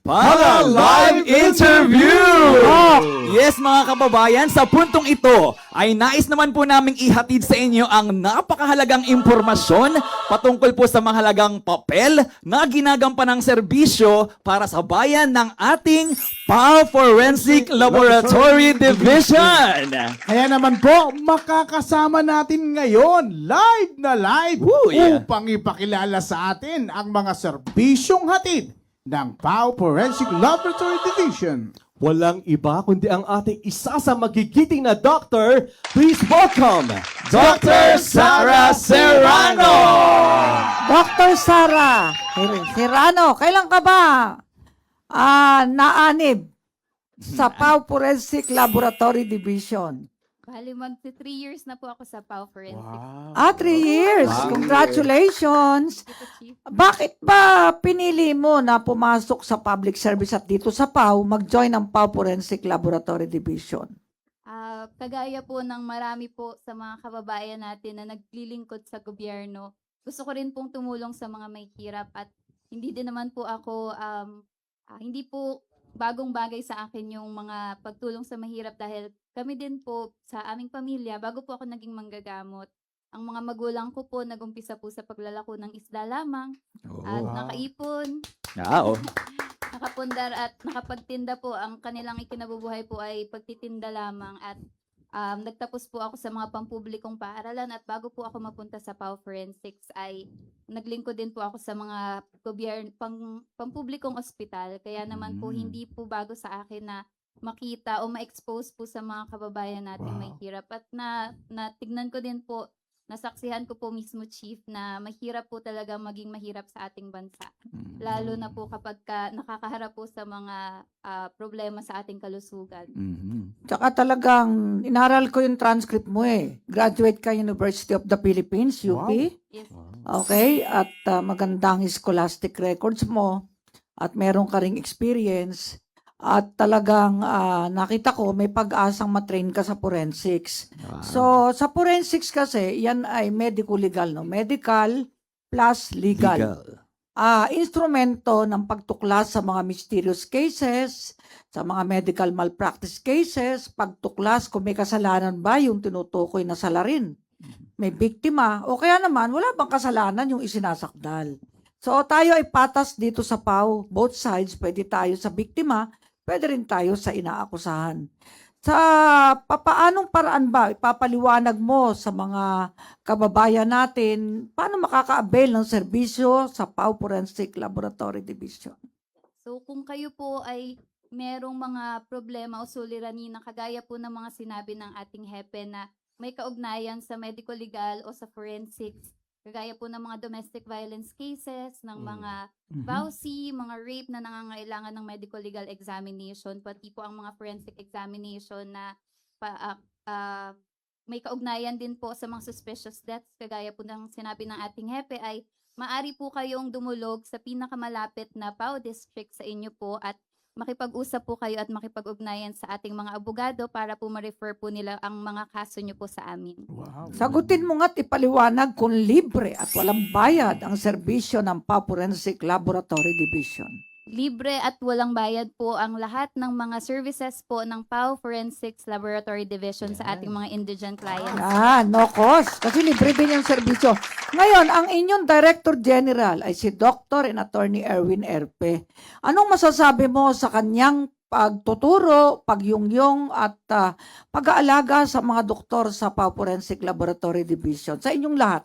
Para live interview! Yes mga kababayan, sa puntong ito ay nais naman po naming ihatid sa inyo ang napakahalagang impormasyon patungkol po sa mahalagang papel na ginagampan ng serbisyo para sa bayan ng ating PAO Forensic Laboratory Division. Kaya naman po, makakasama natin ngayon, live na live, Woo, yeah. upang ipakilala sa atin ang mga serbisyong hatid ng PAO Forensic Laboratory Division. Walang iba kundi ang ating isa sa magigiting na doctor. Please welcome Dr. Sara Serrano! Dr. Sara Serrano, kailan ka ba naanib sa PAO Forensic Laboratory Division? Bali, magti 3 years na po ako sa PAO Forensic. 3 years. Wow. Congratulations. Dito, Chief. Bakit ba pinili mo na pumasok sa public service at dito sa PAO, mag-join ng PAO Forensic Laboratory Division? Kagaya po ng marami po sa mga kababayan natin na naglilingkod sa gobyerno, gusto ko rin pong tumulong sa mga may hirap at hindi din naman po ako, hindi po bagong bagay sa akin yung mga pagtulong sa mahirap dahil kami din po sa aming pamilya, bago po ako naging manggagamot, ang mga magulang ko po nagumpisa po sa paglalako ng isda lamang at nakaipon, Oo. nakapundar at nakapagtinda po. Ang kanilang ikinabubuhay po ay pagtitinda lamang at nagtapos po ako sa mga pampublikong paaralan at bago po ako mapunta sa PAO Forensics ay naglingkod din po ako sa mga pampublikong ospital. Kaya naman po hindi po bago sa akin na makita o ma-expose po sa mga kababayan natin may hirap. At natignan ko din po, nasaksihan ko po mismo, Chief, na mahirap po talaga maging mahirap sa ating bansa. Lalo na po kapag nakakaharap po sa mga problema sa ating kalusugan. Tsaka talagang inaral ko yung transcript mo eh. Graduate ka University of the Philippines, UP. Yes. Okay, at magandang scholastic records mo at meron ka ring experience at talagang nakita ko may pag-asang matrain ka sa forensics. So, sa forensics kasi, yan ay medico-legal, no? Medical plus legal. Instrumento ng pagtuklas sa mga mysterious cases, sa mga medical malpractice cases, pagtuklas kung may kasalanan ba yung tinutukoy na salarin. May biktima, o kaya naman, wala bang kasalanan yung isinasakdal. So, tayo ay patas dito sa PAO. Both sides, pwede tayo sa biktima, pwede rin tayo sa inaakusahan. Sa papaanong paraan ba, ipapaliwanag mo sa mga kababayan natin, paano makaka-avail ng serbisyo sa PAO Forensic Laboratory Division? So kung kayo po ay merong mga problema o suliranin na kagaya po ng mga sinabi ng ating hepe na may kaugnayan sa medical legal o sa forensics, kagaya po ng mga domestic violence cases, ng mga vowsy, mga rape na nangangailangan ng medical legal examination, pati po ang mga forensic examination na may kaugnayan din po sa mga suspicious deaths, kagaya po ng sinabi ng ating hepe, ay maari po kayong dumulog sa pinakamalapit na PAO district sa inyo po at makipag-usap po kayo at makipag-ugnayan sa ating mga abogado para po ma-refer po nila ang mga kaso nyo po sa amin. Sagutin mo nga't ipaliwanag kung libre at walang bayad ang serbisyo ng PAO Forensic Laboratory Division. Libre at walang bayad po ang lahat ng mga services po ng PAO Forensics Laboratory Division sa ating mga indigent clients. No cost. Kasi libre din yung serbisyo. Ngayon, ang inyong Director General ay si Dr. and Attorney Erwin Erpe. Anong masasabi mo sa kanyang pagtuturo, pagyungyong at pag-aalaga sa mga doktor sa PAO Forensic Laboratory Division? Sa inyong lahat.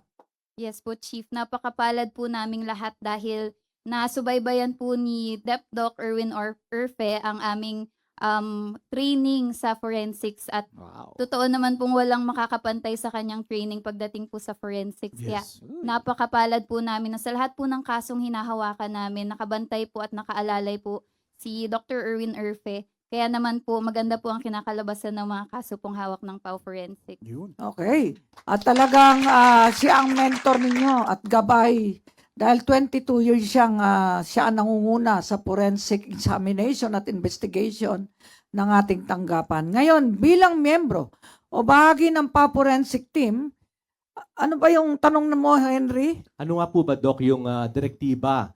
Yes po, Chief. Napakapalad po naming lahat dahil nasubaybayan po ni DepDoc Erwin Erpe ang aming training sa forensics at totoo naman pong walang makakapantay sa kanyang training pagdating po sa forensics. Kaya napakapalad po namin na sa lahat po ng kasong hinahawakan namin, nakabantay po at nakaalalay po si Dr. Erwin Erpe. Kaya naman po maganda po ang kinakalabasan ng mga kaso pong hawak ng PAO Forensics. Okay. At talagang siya ang mentor ninyo at gabay. Dahil 22 years siya ang nangunguna sa forensic examination at investigation ng ating tanggapan. Ngayon, bilang miyembro o bahagi ng PAO Forensic Team, ano ba yung tanong mo, Henry? Ano nga po ba, Doc, yung direktiba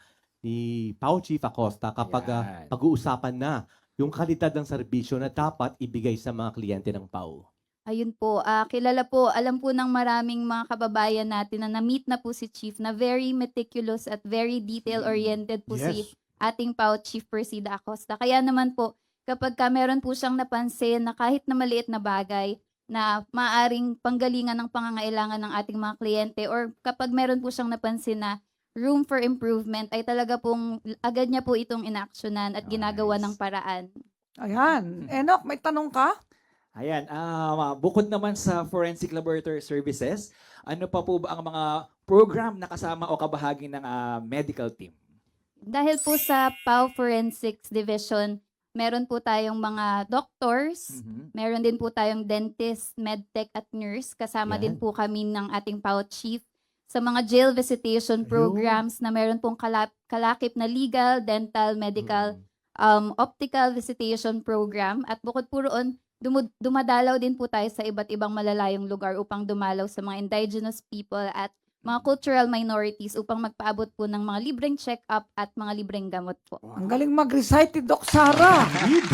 ni Pao Chief Acosta kapag Yan. pag-uusapan na yung kalidad ng serbisyo na dapat ibigay sa mga kliyente ng Pao. Ayun po, kilala po, alam po ng maraming mga kababayan natin na na-meet na po si Chief na very meticulous at very detail-oriented po si Yes. ating PAO Chief Persida Acosta. Kaya naman po, kapag meron po siyang napansin na kahit na maliit na bagay na maaring panggalingan ng pangangailangan ng ating mga kliyente or kapag meron po siyang napansin na room for improvement ay talaga pong agad niya po itong inaksyonan at ginagawa Nice. ng paraan. Ayan. Enoch, may tanong ka? Ayan, bukod naman sa Forensic Laboratory Services, ano pa po ba ang mga program na kasama o kabahagi ng medical team? Dahil po sa PAO Forensics Division, meron po tayong mga doctors, meron din po tayong dentist, medtech at nurse. Kasama Yan. din po kami ng ating PAO chief sa mga jail visitation programs na meron pong kalakip na legal, dental, medical, optical visitation program. At bukod po roon, dumadalaw din po tayo sa iba't ibang malalayong lugar upang dumalaw sa mga indigenous people at mga cultural minorities upang magpaabot po ng mga libreng check-up at mga libreng gamot po. Ang galing mag-recite ni Doc Sara.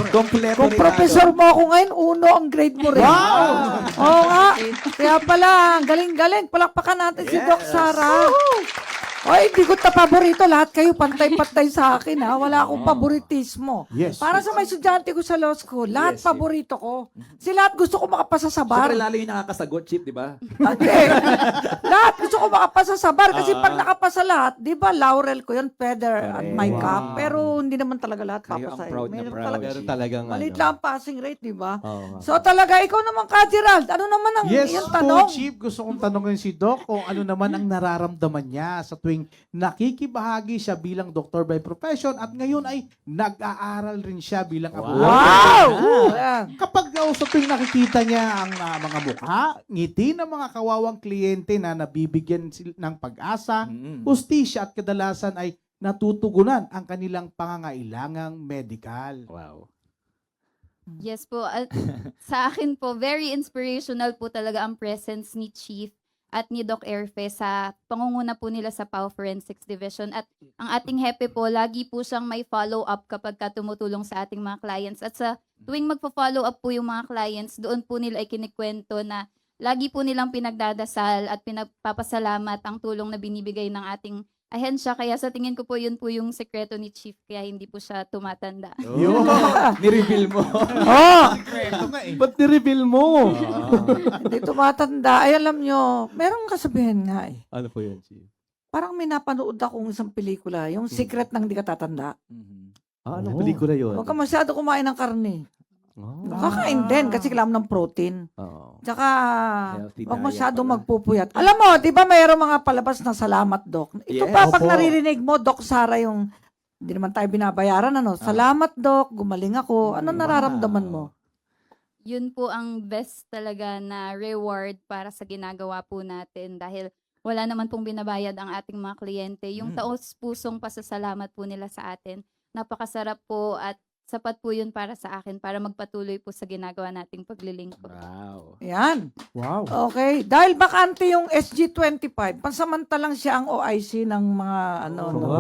Kompleto Kung rin professor mo ako ngayon, 1 ang grade mo rin. Wow! Oo nga. Kaya pala, ang galing-galing. Palakpakan natin si Doc Sara. Oy, hindi ko paborito. Lahat kayo pantay-pantay sa akin, ha? Wala akong favoritismo. Yes. Para sa mga estudyante ko sa law school, lahat Yes, paborito ko. Si lahat gusto ko makapasa sa bar. Siyempre lalo yung nakakasagot, Chief, di ba? Okay. Lahat gusto ko makapasa sa bar kasi pag nakapasa lahat, di ba, laurel ko yun, feather at my Correct. cap. Wow. Pero hindi naman talaga lahat Kayo ang papasa. proud na proud. Meron talagang Maliit lang ang passing rate, di ba? Oo nga. So talaga, ikaw naman ka, Gerald. Ano naman ang Yes iyong po, tanong? Chief. Gusto kong tanongin si Doc kung ano naman ang nararamdaman niya sa tuwing nakikibahagi siya bilang doktor by profession at ngayon ay nag-aaral rin siya bilang abogado. Wow! Ayan. Kapag sa tuwing nakikita niya ang mga mukha, ngiti ng mga kawawang kliyente na nabibigyan ng pag-asa, hustisya at kadalasan ay natutugunan ang kanilang pangangailangang medikal. Wow. Yes po. At sa akin po, very inspirational po talaga ang presence ni Chief at ni Doc Erfe sa pangunguna po nila sa PAO Forensics Division. At ang ating hepe po, lagi po siyang may follow-up kapag tumutulong sa ating mga clients. At sa tuwing magpo-follow up po yung mga clients, doon po nila ay kinikwento na lagi po nilang pinagdadasal at pinagpapasalamat ang tulong na binibigay ng ating ahensya. Kaya sa tingin ko po, yun po yung sekreto ni Chief, kaya hindi po siya tumatanda. Yun. Ni-reveal mo. Oh, Ito nga eh. Ba't ni-reveal mo? hindi tumatanda. Ay, alam nyo, meron kasabihin nga eh. Ano po yun, Chief? Parang may napanood akong isang pelikula, yung Secret ng Di Ka Tatanda. Anong pelikula yun? Huwag ka masyado kumain ng karne. Oh. Kakain din kasi kailangan ng protein. Oo. Tsaka, Healthy huwag diet masyadong pala. magpupuyat. Alam mo, di ba mayroong mga palabas na salamat, Doc? Ito Yes. pa, pag Opo. naririnig mo, Doc Sara, yung hindi naman tayo binabayaran, ano? Salamat, Doc. Gumaling ako. Ano nararamdaman mo? Yun po ang best talaga na reward para sa ginagawa po natin dahil wala naman pong binabayad ang ating mga kliyente. Yung taos-pusong pasasalamat po nila sa atin, napakasarap po at sapat po yun para sa akin para magpatuloy po sa ginagawa nating paglilingkod. Wow. Yan. Wow. Okay. Dahil bakante yung SG25, pansamantalang siya ang OIC ng mga ano. no?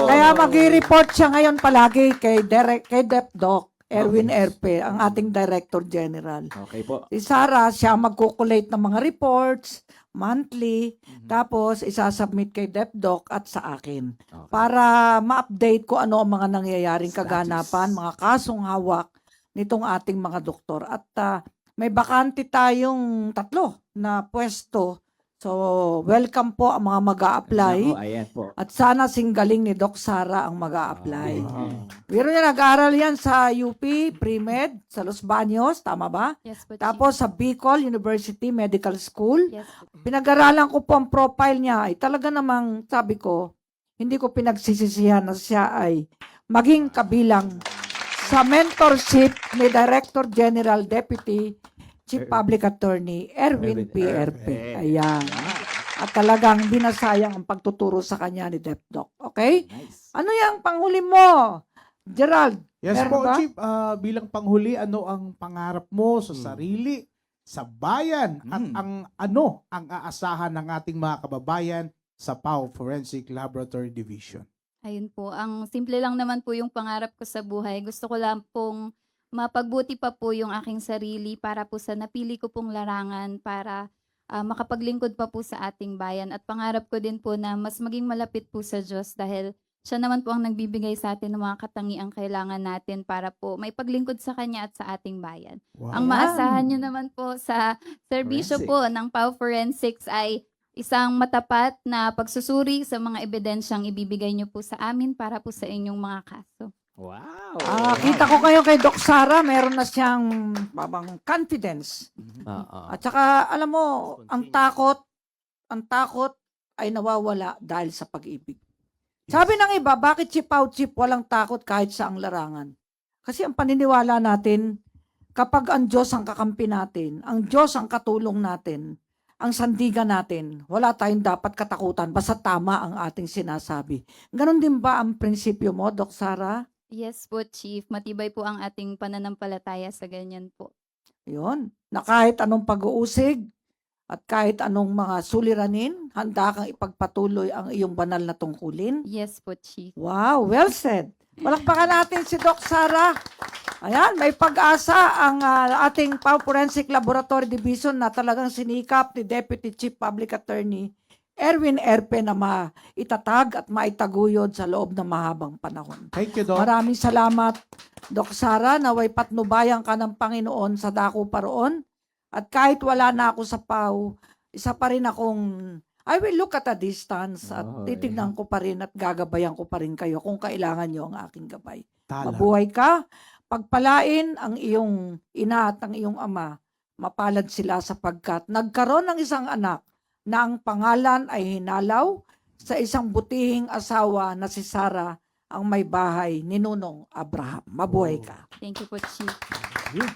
Kaya mag-report siya ngayon palagi kay DepDoc Erwin Erpe, ang ating Director General. Okay po. Si Sarah, siya magkukulate ng mga reports monthly, tapos isasubmit kay DepDoc at sa akin Okay. para ma-update ko ano ang mga nangyayaring kaganapan, mga kasong hawak nitong ating mga doktor. At may bakante tayong 3 na pwesto. So, welcome po ang mga mag-a-apply. Ako, ayan po. At sana singgaling ni Doc Sara ang mag-a-apply. Pero niya nag-aaral yan sa UP, Pre-Med, sa Los Baños, tama ba? Yes po, Chief. Tapos sa Bicol University Medical School. Yes po. Pinag-aralan ko po ang profile niya. Ay talaga namang, sabi ko, hindi ko pinagsisisihan na siya ay maging kabilang sa mentorship ni Director General Deputy Chief Public Attorney Erwin P. Erpe. Ayan. At talagang binasayang ang pagtuturo sa kanya ni DepDoc. Okay? Nice. Ano yung panghuli mo, Gerald? Yes Meron po, ba? Chief. Bilang panghuli, ano ang pangarap mo sa sarili, sa bayan, at ang aasahan ng ating mga kababayan sa PAO Forensic Laboratory Division? Ayun po, ang simple lang naman po yung pangarap ko sa buhay. Gusto ko lang pong mapagbuti pa po yung aking sarili para po sa napili ko pong larangan para makapaglingkod pa po sa ating bayan. At pangarap ko din po na mas maging malapit po sa Diyos dahil siya naman po ang nagbibigay sa atin ng mga katangiang kailangan natin para po may paglingkod sa Kanya at sa ating bayan. Ang maasahan nyo naman po sa serbisyo Forensic. po ng PAW Forensics ay isang matapat na pagsusuri sa mga ebidensyang ibibigay nyo po sa amin para po sa inyong mga kaso. Wow. Kita ko kayo kay Doc Sara, meron na siyang babang confidence. At saka, alam mo, ang takot ay nawawala dahil sa pag-ibig. Sabi ng iba, bakit si Pau Chip walang takot kahit sa ang larangan? Kasi ang paniniwala natin, kapag ang Diyos ang kakampi natin, ang Diyos ang katulong natin, ang sandigan natin, wala tayong dapat katakutan, basta tama ang ating sinasabi. Ganon din ba ang prinsipyo mo, Doc Sara? Yes po, Chief. Matibay po ang ating pananampalataya sa ganyan po. Yun, na kahit anong pag-uusig at kahit anong mga suliranin, handa kang ipagpatuloy ang iyong banal na tungkulin. Yes po, Chief. Wow, well said. Palakpakan natin si Doc Sara. Ayan, may pag-asa ang ating PAW Forensic Laboratory Division na talagang sinikap ni Deputy Chief Public Attorney Erwin Erpe na maitatag at maitaguyod sa loob ng mahabang panahon. Thank you, Doc. Maraming salamat, Doc Sara, naway patnubayan ka ng Panginoon sa dako paroon. At kahit wala na ako sa PAW, isa pa rin akong, I will look at a distance at titignan ko pa rin at gagabayan ko pa rin kayo kung kailangan nyo ang aking gabay. Mabuhay ka, pagpalain ang iyong ina at ang iyong ama, mapalad sila sapagkat nagkaroon ng isang anak na ang pangalan ay hinalaw sa isang butihing asawa na si Sarah, ang may bahay ni Nunong Abraham. Mabuhay ka. Thank you po, Chief. Yun.